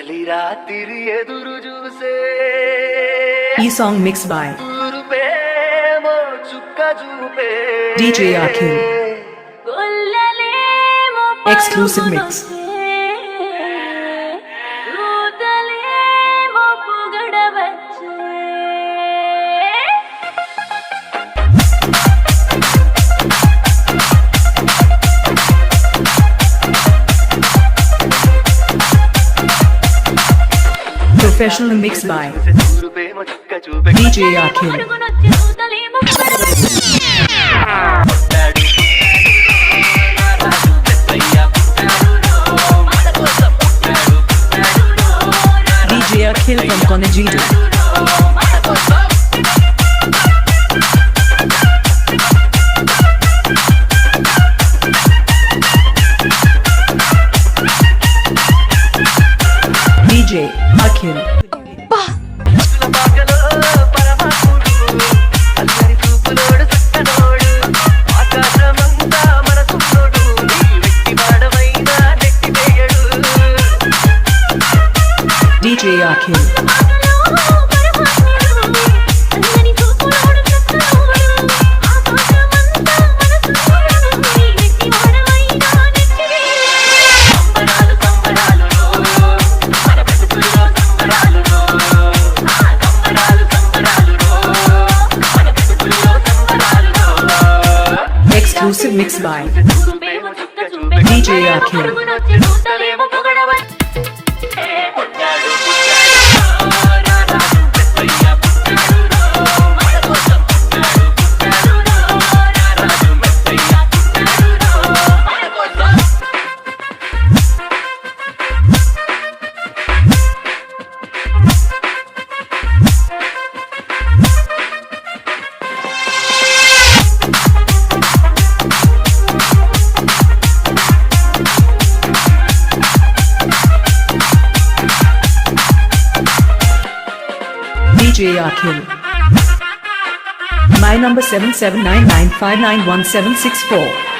చలి రాత్రి ఎదురు చూసే ఈ సాంగ్ మిక్స్ బై తూర్పేమో చుక్క చూపే DJ Akhil. Exclusive mix. Professional mix by DJ Akhil. DJ Akhil from Konajidu. DJ Akhil. DJ Akhil. Exclusive mix by DJ Akhil. DJ Akhil. My number 779959917764.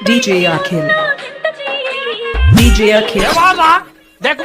DJ Akhil. DJ Akhil. देख